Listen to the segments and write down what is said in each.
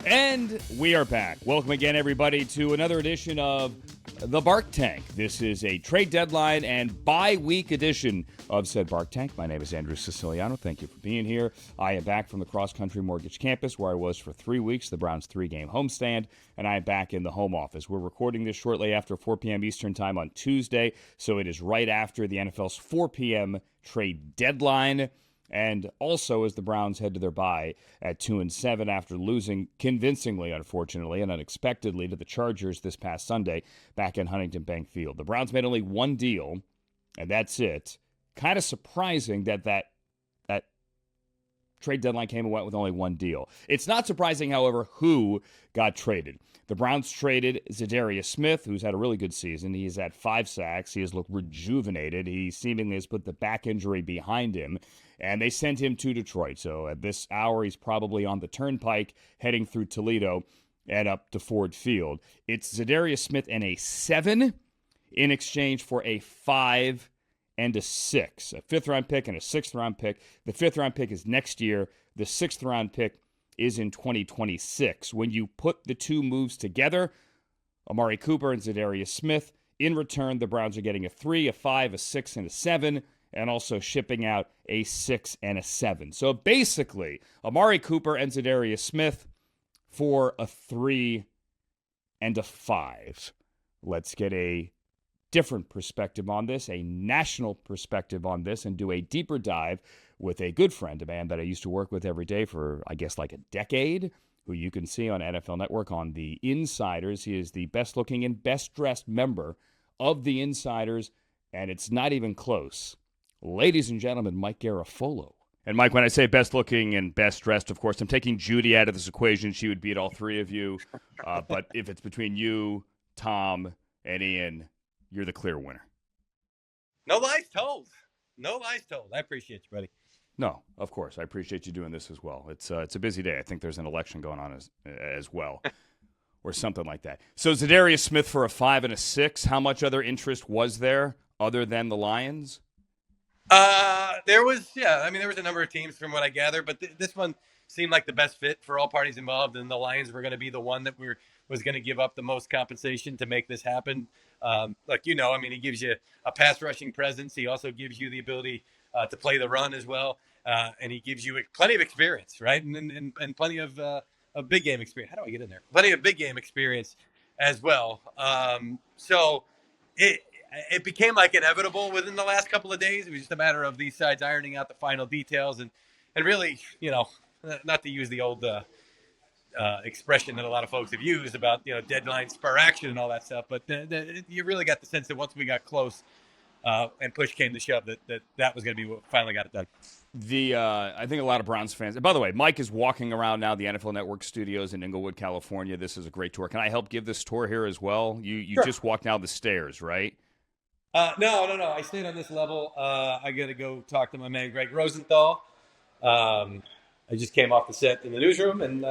And we are back. Welcome again, everybody, to another edition of The Bark Tank. This is a trade deadline and bye-week edition of said Bark Tank. My name is Andrew Siciliano. Thank you for being here. I am back from the Cross Country Mortgage Campus, where I was for 3 weeks, the Browns' 3-game homestand, and I am back in the home office. We're recording this shortly after 4 p.m. Eastern Time on Tuesday, so it is right after the NFL's 4 p.m. trade deadline. And also, as the Browns head to their bye at 2-7 after losing convincingly, unfortunately, and unexpectedly to the Chargers this past Sunday back in Huntington Bank Field. The Browns made only one deal, and that's it. Kind of surprising that trade deadline came and went with only one deal. It's not surprising, however, who got traded. The Browns traded Za'Darius Smith, who's had a really good season. He's had 5 sacks. He has looked rejuvenated. He seemingly has put the back injury behind him, and they sent him to Detroit. So at this hour, he's probably on the turnpike heading through Toledo and up to Ford Field. It's Za'Darius Smith and a 7 in exchange for a 5 and a 6, a 5th-round pick and a 6th-round pick. The 5th-round pick is next year. The 6th-round pick is in 2026. When you put the two moves together, Amari Cooper and Za'Darius Smith, in return, the Browns are getting a 3, a 5, a 6, and a 7, and also shipping out a 6 and a 7. So basically, Amari Cooper and Za'Darius Smith for a 3 and a 5. Let's get a different perspective on this, a national perspective on this, and do a deeper dive with a good friend, a man that I used to work with every day for, I guess, like a decade, who you can see on NFL Network on the Insiders. He is the best-looking and best-dressed member of the Insiders, and it's not even close. Ladies and gentlemen, Mike Garafolo. And Mike, when I say best-looking and best-dressed, of course, I'm taking Judy out of this equation. She would beat all three of you. But if it's between you, Tom, and Ian, you're the clear winner. No lies told. No lies told. I appreciate you, buddy. No, of course. I appreciate you doing this as well. It's a busy day. I think there's an election going on as well, or something like that. So Za'Darius Smith for a 5 and a 6. How much other interest was there other than the Lions? There was a number of teams from what I gather, but this one seemed like the best fit for all parties involved, and the Lions were going to be the one that was going to give up the most compensation to make this happen. He gives you a pass rushing presence. He also gives you the ability to play the run as well, and he gives you plenty of experience, right? And plenty of big game experience. How do I get in there? Plenty of big game experience as well. So it became like inevitable within the last couple of days. It was just a matter of these sides ironing out the final details and really, not to use the old expression that a lot of folks have used about, deadline spur action and all that stuff. But you really got the sense that once we got close and push came to shove, that was going to be what finally got it done. I think a lot of Browns fans, and by the way, Mike is walking around now the NFL Network studios in Inglewood, California. This is a great tour. Can I help give this tour here as well? You Sure. Just walked down the stairs, right? No. I stayed on this level. I got to go talk to my man, Greg Rosenthal. I just came off the set in the newsroom, and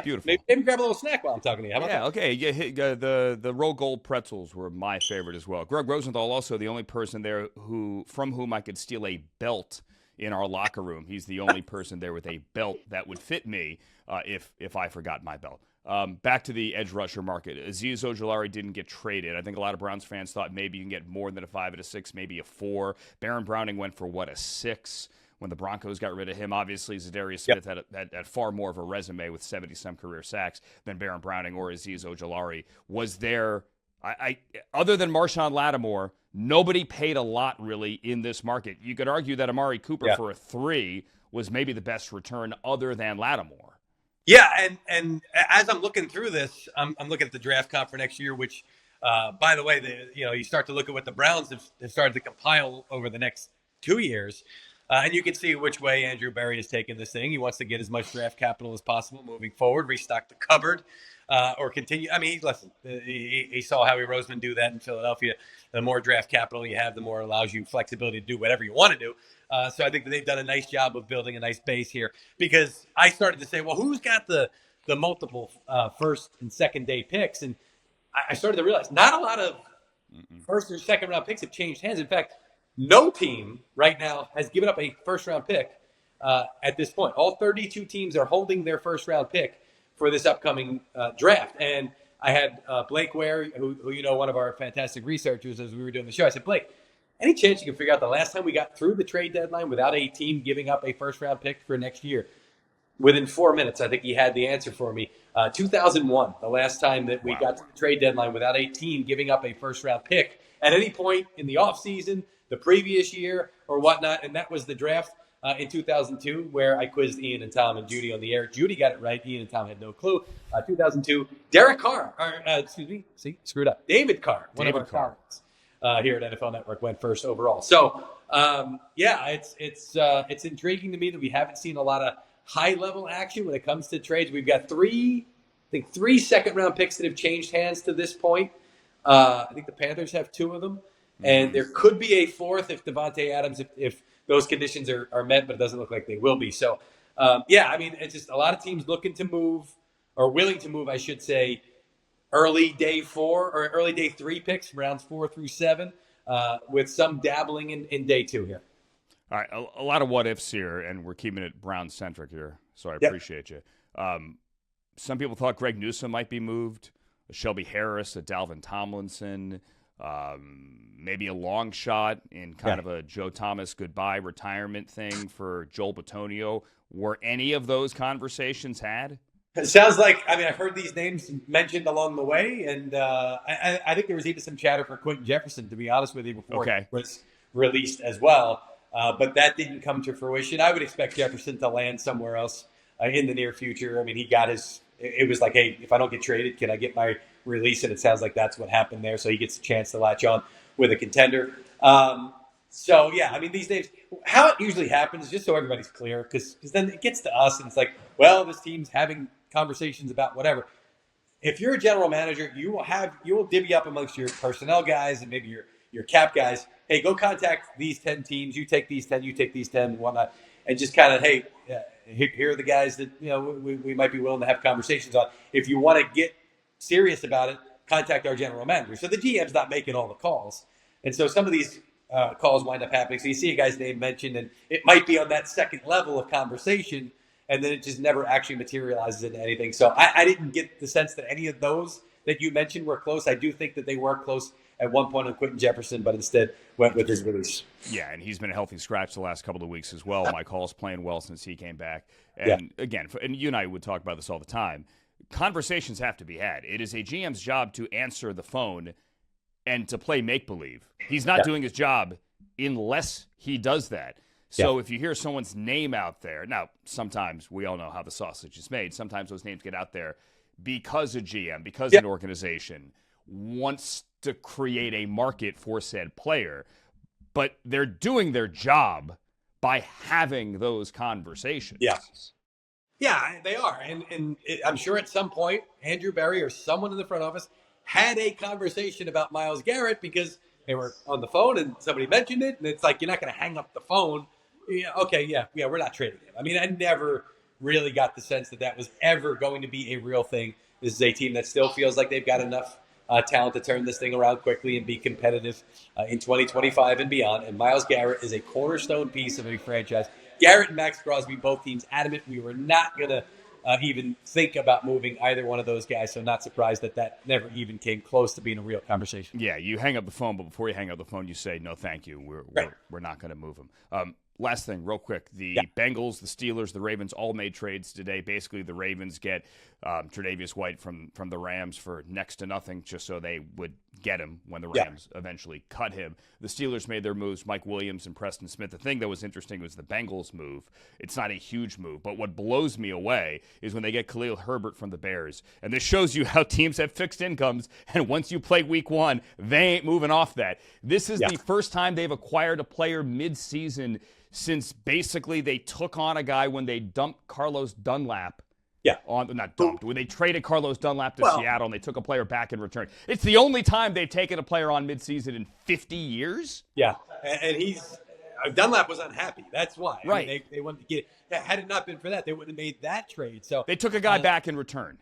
Beautiful. Maybe grab a little snack while I'm talking to you. How about that? Okay. Yeah, the roll gold pretzels were my favorite as well. Greg Rosenthal, also the only person there from whom I could steal a belt in our locker room. He's the only person there with a belt that would fit me if I forgot my belt. Back to the edge rusher market. Azeez Ojulari didn't get traded. I think a lot of Browns fans thought maybe you can get more than a 5 and a 6, maybe a 4. Baron Browning went for, a 6 when the Broncos got rid of him. Obviously, Za'Darius Smith had far more of a resume with 70-some career sacks than Baron Browning or Azeez Ojulari. Was there, other than Marshawn Lattimore, nobody paid a lot really in this market. You could argue that Amari Cooper for a 3 was maybe the best return other than Lattimore. Yeah, and as I'm looking through this, I'm looking at the draft comp for next year, which, by the way, you start to look at what the Browns have started to compile over the next 2 years, and you can see which way Andrew Berry has taken this thing. He wants to get as much draft capital as possible moving forward, restock the cupboard, or continue. I mean, he saw Howie Roseman do that in Philadelphia. The more draft capital you have, the more it allows you flexibility to do whatever you want to do. So I think that they've done a nice job of building a nice base here, because I started to say, well, who's got the multiple first and second day picks? And I started to realize not a lot of first or second round picks have changed hands. In fact, no team right now has given up a first round pick at this point. All 32 teams are holding their first round pick for this upcoming draft. And I had Blake Ware, who one of our fantastic researchers, as we were doing the show. I said, Blake, any chance you can figure out the last time we got through the trade deadline without a team giving up a first-round pick for next year? Within 4 minutes, I think he had the answer for me. 2001, the last time that we got to the trade deadline without a team giving up a first-round pick at any point in the offseason, the previous year, or whatnot. And that was the draft in 2002, where I quizzed Ian and Tom and Judy on the air. Judy got it right. Ian and Tom had no clue. 2002, David Carr, one of our colleagues here at NFL Network, went first overall. So, it's intriguing to me that we haven't seen a lot of high-level action when it comes to trades. We've got three second-round picks that have changed hands to this point. I think the Panthers have 2 of them. And there could be a fourth if Devontae Adams, if those conditions are met, but it doesn't look like they will be. So, it's just a lot of teams looking to move, or willing to move, I should say, early day 4 or early day 3 picks, rounds 4 through 7, with some dabbling in day 2 here. All right, a lot of what-ifs here, and we're keeping it Brown-centric here, so I appreciate you. Some people thought Greg Newsome might be moved, Shelby Harris, Dalvin Tomlinson, maybe a long shot in kind of a Joe Thomas goodbye retirement thing for Joel Bitonio. Were any of those conversations had? It sounds like, I've heard these names mentioned along the way, and I think there was even some chatter for Quentin Jefferson, to be honest with you, before it was released as well. But that didn't come to fruition. I would expect Jefferson to land somewhere else in the near future. He got it was like, hey, if I don't get traded, can I get my release? And it sounds like that's what happened there. So he gets a chance to latch on with a contender. These days, how it usually happens, just so everybody's clear, because then it gets to us and it's like, well, this team's having conversations about whatever. If you're a general manager, you will divvy up amongst your personnel guys and maybe your cap guys. Hey, go contact these 10 teams. You take these 10, you take these 10, and whatnot. And just kind of, hey, here are the guys that we might be willing to have conversations on. If you want to get serious about it, contact our general manager. So the GM's not making all the calls. And so some of these calls wind up happening. So you see a guy's name mentioned, and it might be on that second level of conversation, and then it just never actually materializes into anything. So I didn't get the sense that any of those that you mentioned were close. I do think that they were close at one point on Quentin Jefferson, but instead went with his release. Yeah, and he's been a healthy scratch the last couple of weeks as well. Mike Hall's playing well since he came back. And again, and you and I would talk about this all the time, conversations have to be had. It is a GM's job to answer the phone and to play make-believe. He's not doing his job unless he does that. So if you hear someone's name out there, now sometimes we all know how the sausage is made. Sometimes those names get out there because a GM, because an organization wants to create a market for said player. But they're doing their job by having those conversations. Yeah, they are. And I'm sure at some point, Andrew Berry or someone in the front office had a conversation about Myles Garrett because they were on the phone and somebody mentioned it. And it's like, you're not going to hang up the phone. We're not trading him. I never really got the sense that was ever going to be a real thing. This is a team that still feels like they've got enough talent to turn this thing around quickly and be competitive in 2025 and beyond. And Myles Garrett is a cornerstone piece of a franchise. Garrett and Max Crosby, both teams adamant we were not going to even think about moving either one of those guys. So not surprised that never even came close to being a real conversation. Yeah, you hang up the phone, but before you hang up the phone, you say, no, thank you. We're not going to move him. Last thing, real quick. The Bengals, the Steelers, the Ravens all made trades today. Basically, the Ravens get Tre'Davious White from the Rams for next to nothing just so they would get him when the Rams eventually cut him. The Steelers made their moves, Mike Williams and Preston Smith. The thing that was interesting was the Bengals move. It's not a huge move, but what blows me away is when they get Khalil Herbert from the Bears. And this shows you how teams have fixed incomes, and once you play week 1, they ain't moving off that. This is the first time they've acquired a player mid-season since basically they took on a guy when they dumped Carlos Dunlap. When they traded Carlos Dunlap to Seattle and they took a player back in return. It's the only time they've taken a player on midseason in 50 years. Yeah, and Dunlap was unhappy. That's why. Right. They wanted to get it. Had it not been for that, they wouldn't have made that trade. So they took a guy back in return.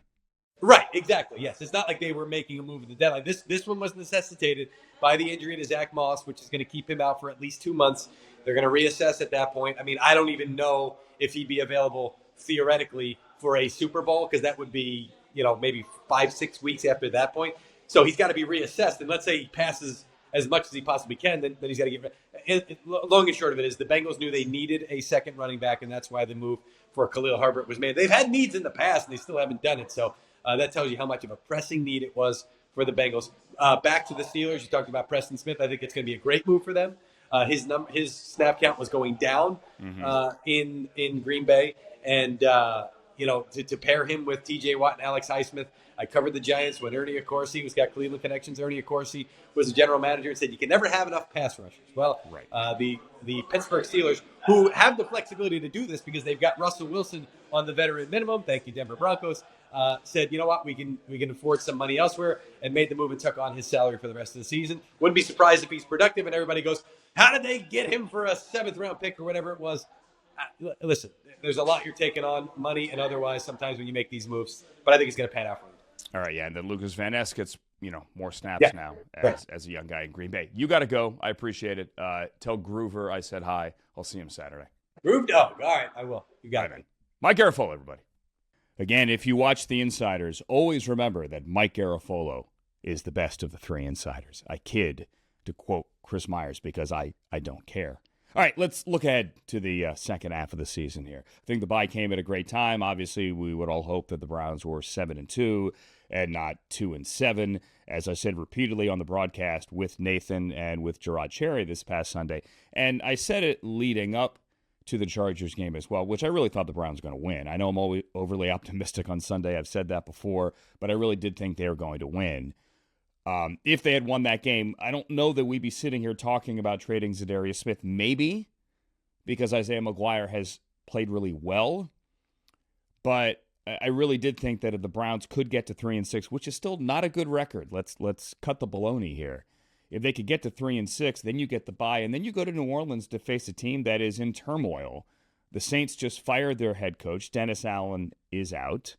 Right, exactly. Yes, it's not like they were making a move at the deadline. This one was necessitated by the injury to Zach Moss, which is going to keep him out for at least 2 months. They're going to reassess at that point. I don't even know if he'd be available theoretically for a Super Bowl, because that would be, maybe 5-6 weeks after that point. So he's got to be reassessed. And let's say he passes as much as he possibly can, then he's got to get. Long and short of it is the Bengals knew they needed a second running back, and that's why the move for Khalil Herbert was made. They've had needs in the past, and they still haven't done it. So that tells you how much of a pressing need it was for the Bengals. Back to the Steelers, you talked about Preston Smith. I think it's going to be a great move for them. His snap count was going down in Green Bay, and to pair him with T.J. Watt and Alex Highsmith. I covered the Giants when Ernie Accorsi, who's got Cleveland connections. Ernie Accorsi was the general manager and said you can never have enough pass rushers. Well, right. The Pittsburgh Steelers, who have the flexibility to do this because they've got Russell Wilson on the veteran minimum. Thank you, Denver Broncos. Said, you know what, we can afford some money elsewhere, and made the move and took on his salary for the rest of the season. Wouldn't be surprised if he's productive. And everybody goes, how did they get him for a 7th round pick or whatever it was? Listen, there's a lot you're taking on, money and otherwise, sometimes when you make these moves. But I think it's going to pan out for you. All right, yeah, and then Lucas Van Ness gets more snaps now as a young guy in Green Bay. You got to go. I appreciate it. Tell Groover I said hi. I'll see him Saturday. Groove dog. All right, I will. You got it, man. Mike Garafolo, everybody. Again, if you watch the Insiders, always remember that Mike Garafolo is the best of the 3 insiders. I kid, to quote Chris Myers, because I don't care. All right, let's look ahead to the second half of the season here. I think the bye came at a great time. Obviously, we would all hope that the Browns were 7-2 and not 2-7. As I said repeatedly on the broadcast with Nathan and with Gerard Cherry this past Sunday. And I said it leading up to the Chargers game as well, which I really thought the Browns were going to win. I know I'm always overly optimistic on Sunday. I've said that before, but I really did think they were going to win. If they had won that game, I don't know that we'd be sitting here talking about trading Za'Darius Smith. Maybe because Isaiah McGuire has played really well, but I really did think that if the Browns could get to 3-6, which is still not a good record. Let's cut the baloney here. If they could get to 3-6, then you get the bye, and then you go to New Orleans to face a team that is in turmoil. The Saints just fired their head coach. Dennis Allen is out.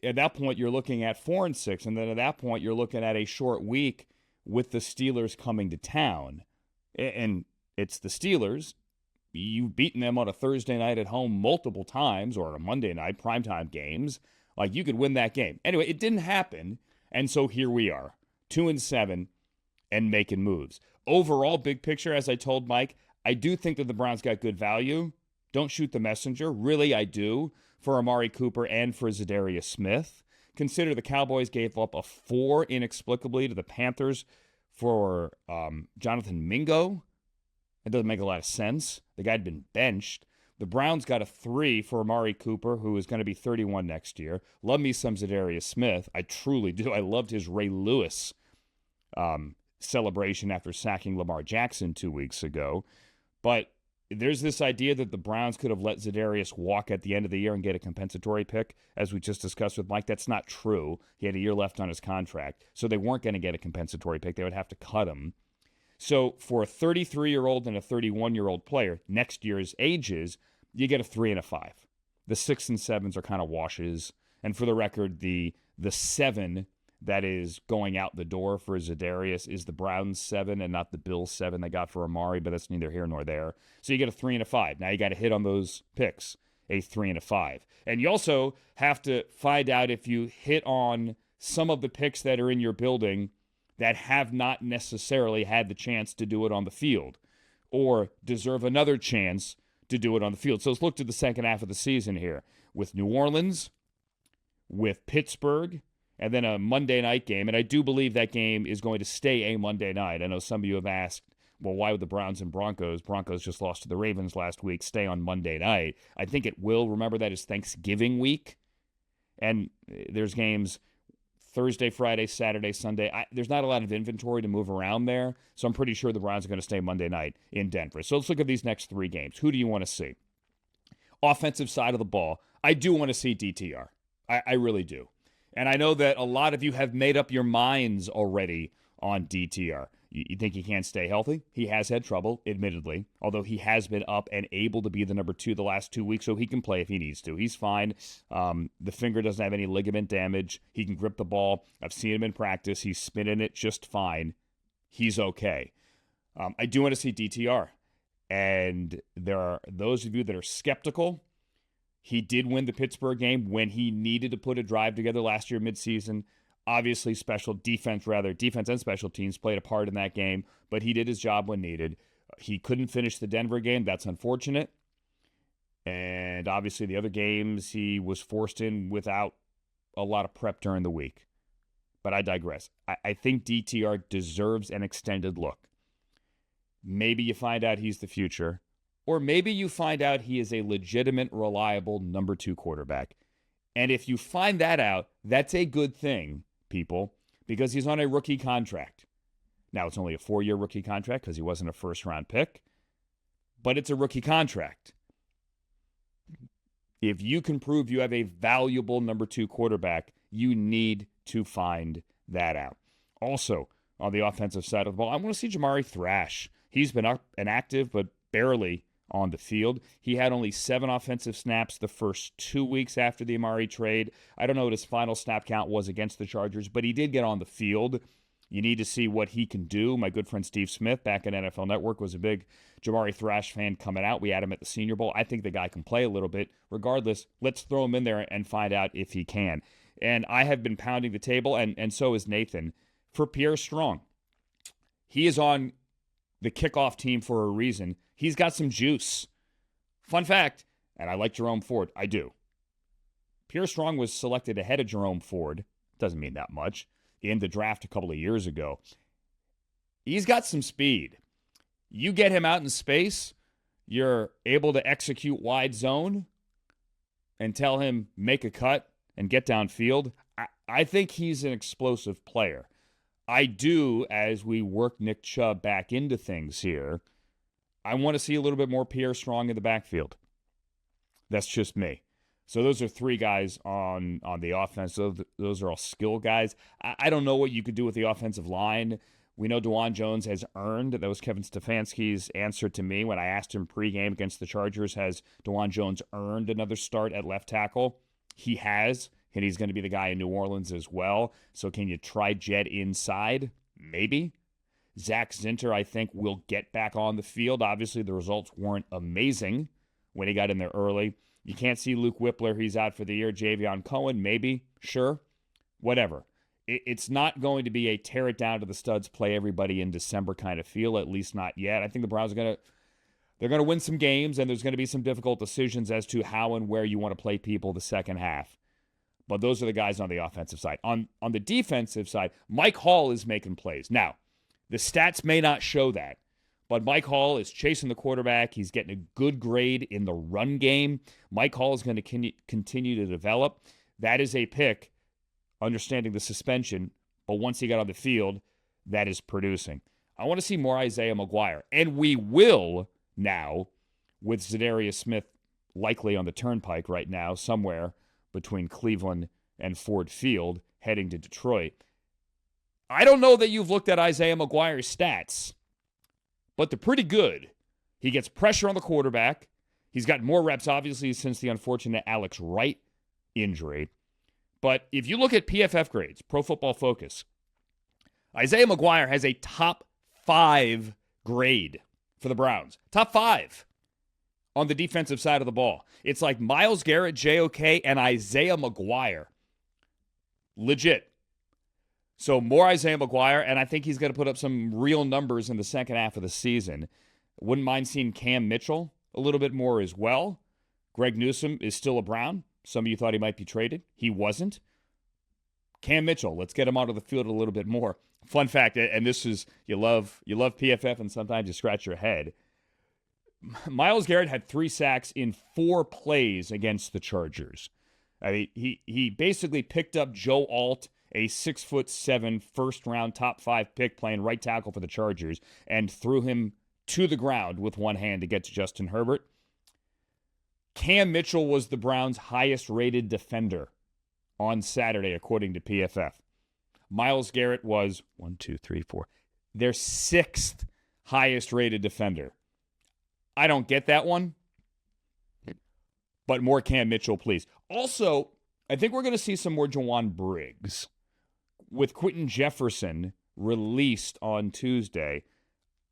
At that point, you're looking at 4-6, and then at that point, you're looking at a short week with the Steelers coming to town. And it's the Steelers. You've beaten them on a Thursday night at home multiple times, or a Monday night, primetime games. Like, you could win that game. Anyway, it didn't happen, and so here we are, 2-7, and making moves. Overall, big picture, as I told Mike, I do think that the Browns got good value. Don't shoot the messenger. Really, I do. For Amari Cooper and for Za'Darius Smith. Consider the Cowboys gave up a 4 inexplicably to the Panthers for Jonathan Mingo. It doesn't make a lot of sense. The guy had been benched. The Browns got a 3 for Amari Cooper, who is going to be 31 next year. Love me some Za'Darius Smith. I truly do. I loved his Ray Lewis celebration after sacking Lamar Jackson 2 weeks ago. But there's this idea that the Browns could have let Za'Darius walk at the end of the year and get a compensatory pick, as we just discussed with Mike. That's not true. He had a year left on his contract, so they weren't going to get a compensatory pick. They would have to cut him. So for a 33-year-old and a 31-year-old player, next year's ages, you get a 3 and a 5. The 6 and 7s are kind of washes. And for the record, the 7 that is going out the door for Za'Darius is the Browns 7 and not the Bills 7 they got for Amari, but that's neither here nor there. So you get a 3 and a 5. Now you got to hit on those picks, a 3 and a 5. And you also have to find out if you hit on some of the picks that are in your building that have not necessarily had the chance to do it on the field or deserve another chance to do it on the field. So let's look to the second half of the season here with New Orleans, with Pittsburgh, and then a Monday night game. And I do believe that game is going to stay a Monday night. I know some of you have asked, well, why would the Browns and Broncos just lost to the Ravens last week, stay on Monday night? I think it will. Remember, that is Thanksgiving week. And there's games Thursday, Friday, Saturday, Sunday. There's not a lot of inventory to move around there. So I'm pretty sure the Browns are going to stay Monday night in Denver. So let's look at these next 3 games. Who do you want to see? Offensive side of the ball, I do want to see DTR. I really do. And I know that a lot of you have made up your minds already on DTR. You think he can't stay healthy? He has had trouble, admittedly, although he has been up and able to be the number 2 the last 2 weeks, so he can play if he needs to. He's fine. The finger doesn't have any ligament damage. He can grip the ball. I've seen him in practice. He's spinning it just fine. He's okay. I do want to see DTR. And there are those of you that are skeptical. He did win the Pittsburgh game when he needed to put a drive together last year midseason. Obviously, defense and special teams played a part in that game, but he did his job when needed. He couldn't finish the Denver game. That's unfortunate. And obviously, the other games he was forced in without a lot of prep during the week. But I digress. I think DTR deserves an extended look. Maybe you find out he's the future, or maybe you find out he is a legitimate, reliable number 2 quarterback. And if you find that out, that's a good thing, people, because he's on a rookie contract. Now, it's only a 4-year rookie contract because he wasn't a first-round pick, but it's a rookie contract. If you can prove you have a valuable number 2 quarterback, you need to find that out. Also, on the offensive side of the ball, I want to see Jamari thrash. He's been up and active, but barely on the field. He had only 7 offensive snaps the first 2 weeks after the Amari trade. I don't know what his final snap count was against the Chargers, but he did get on the field. You need to see what he can do. My good friend Steve Smith back at NFL Network was a big Jamari Thrash fan coming out. We had him at the Senior Bowl. I think the guy can play a little bit. Regardless, let's throw him in there and find out if he can. And I have been pounding the table, and so is Nathan, for Pierre Strong. He is on the kickoff team for a reason. He's got some juice. Fun fact, and I like Jerome Ford. I do. Pierre Strong was selected ahead of Jerome Ford. Doesn't mean that much. In the draft a couple of years ago. He's got some speed. You get him out in space, you're able to execute wide zone and tell him make a cut and get downfield. I think he's an explosive player. I do, as we work Nick Chubb back into things here, I want to see a little bit more Pierre Strong in the backfield. That's just me. So those are 3 guys on the offense. Those are all skill guys. I don't know what you could do with the offensive line. We know DeJuan Jones has earned. That was Kevin Stefanski's answer to me when I asked him pregame against the Chargers, has DeJuan Jones earned another start at left tackle? He has, and he's going to be the guy in New Orleans as well. So can you try Jet inside? Maybe. Zach Zinter, I think, will get back on the field. Obviously, the results weren't amazing when he got in there early. You can't see Luke Whippler. He's out for the year. Javion Cohen, maybe. Sure. Whatever. It's not going to be a tear it down to the studs, play everybody in December kind of feel, at least not yet. I think the Browns are they're going to win some games, and there's going to be some difficult decisions as to how and where you want to play people the second half. But those are the guys on the offensive side. On the defensive side, Mike Hall is making plays. Now, the stats may not show that, but Mike Hall is chasing the quarterback. He's getting a good grade in the run game. Mike Hall is going to continue to develop. That is a pick, understanding the suspension, but once he got on the field, that is producing. I want to see more Isaiah McGuire, and we will now, with Za'Darius Smith likely on the turnpike right now, somewhere between Cleveland and Ford Field, heading to Detroit. I don't know that you've looked at Isaiah McGuire's stats, but they're pretty good. He gets pressure on the quarterback. He's got more reps, obviously, since the unfortunate Alex Wright injury. But if you look at PFF grades, Pro Football Focus, Isaiah McGuire has a top 5 grade for the Browns. Top 5 on the defensive side of the ball. It's like Myles Garrett, JOK, and Isaiah McGuire. Legit. So more Isaiah McGuire, and I think he's going to put up some real numbers in the second half of the season. Wouldn't mind seeing Cam Mitchell a little bit more as well. Greg Newsome is still a Brown. Some of you thought he might be traded. He wasn't. Cam Mitchell, let's get him onto the field a little bit more. Fun fact, and this is, you love PFF and sometimes you scratch your head. Myles Garrett had 3 sacks in 4 plays against the Chargers. I mean, he basically picked up Joe Alt, a 6'7", first-round top 5 pick playing right tackle for the Chargers, and threw him to the ground with one hand to get to Justin Herbert. Cam Mitchell was the Browns' highest-rated defender on Saturday, according to PFF. Myles Garrett was, 1, 2, 3, 4, their 6th highest-rated defender. I don't get that one, but more Cam Mitchell, please. Also, I think we're going to see some more Jawan Briggs. With Quentin Jefferson released on Tuesday,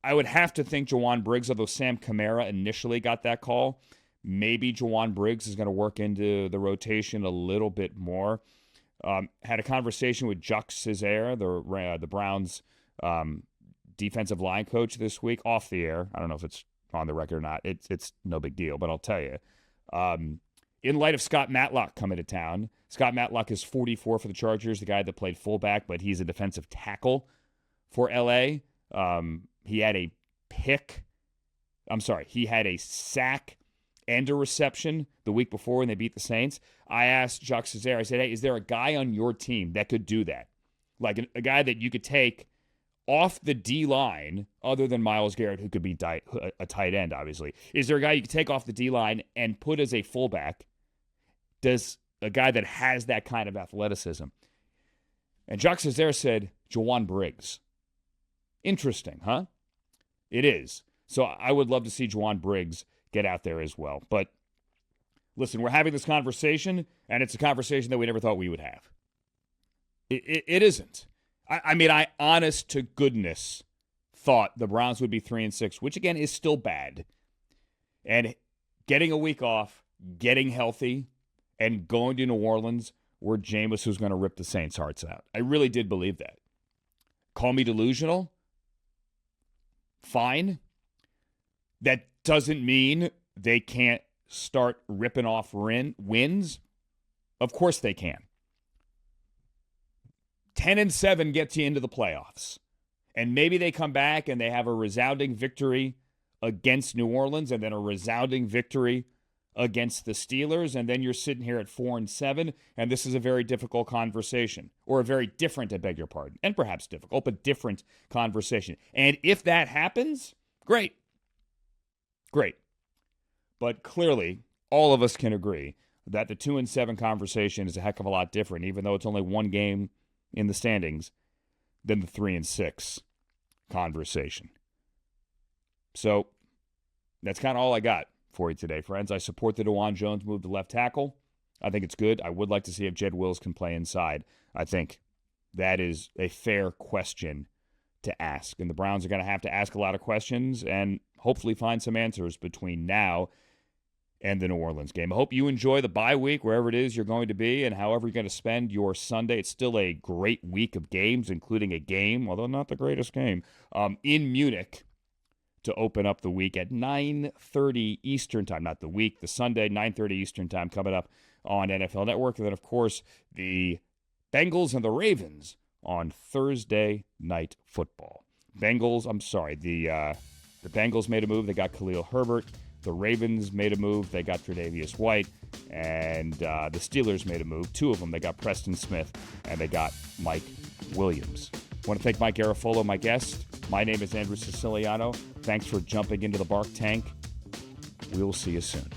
I would have to think Jawan Briggs, although Sam Kamara initially got that call, Maybe Jawan Briggs is going to work into the rotation a little bit more. Had a conversation with Jacques Cesaire, the Browns defensive line coach this week, off the air. I don't know if it's on the record or not. It's no big deal, but I'll tell you. In light of Scott Matlock coming to town, Scott Matlock is 44 for the Chargers, the guy that played fullback, but he's a defensive tackle for L.A. He had a sack and a reception the week before when they beat the Saints. I asked Jacques Cesaire, I said, hey, is there a guy on your team that could do that? Like a guy that you could take off the D-line, other than Myles Garrett, who could be a tight end, obviously. Is there a guy you could take off the D-line and put as a fullback? Does a guy that has that kind of athleticism? And Jacques Cesaire said, Jawan Briggs. Interesting, huh? It is. So I would love to see Jawan Briggs get out there as well. But listen, we're having this conversation, and it's a conversation that we never thought we would have. It isn't. I mean, I honest to goodness thought the Browns would be 3-6, which again is still bad. And getting a week off, getting healthy, and going to New Orleans where Jameis was going to rip the Saints' hearts out. I really did believe that. Call me delusional. Fine. That doesn't mean they can't start ripping off wins. Of course they can. 10-7 gets you into the playoffs. And maybe they come back and they have a resounding victory against New Orleans and then a resounding victory against the Steelers, and then you're sitting here at 4-7, and this is a very difficult conversation, or a very different, I beg your pardon, and perhaps difficult, but different conversation. And if that happens, great. Great. But clearly, all of us can agree that the 2-7 conversation is a heck of a lot different, even though it's only one game in the standings, than the 3-6 conversation. So that's kind of all I got for you today, friends. I support the DeJuan Jones move to left tackle. I think it's good. I would like to see if Jed Wills can play inside. I think that is a fair question to ask. And the Browns are going to have to ask a lot of questions and hopefully find some answers between now and the New Orleans game. I hope you enjoy the bye week, wherever it is you're going to be, and however you're going to spend your Sunday. It's still a great week of games, including a game, although not the greatest game, in Munich to open up the week at 9:30 Eastern time. Not the week, the Sunday, 9:30 Eastern time coming up on NFL Network. And then, of course, the Bengals and the Ravens on Thursday Night Football. The Bengals made a move. They got Khalil Herbert. The Ravens made a move. They got Tre'Davious White. And the Steelers made a move. Two of them. They got Preston Smith, and they got Mike Williams. I want to thank Mike Garafolo, my guest. My name is Andrew Siciliano. Thanks for jumping into the Bark Tank. We'll see you soon.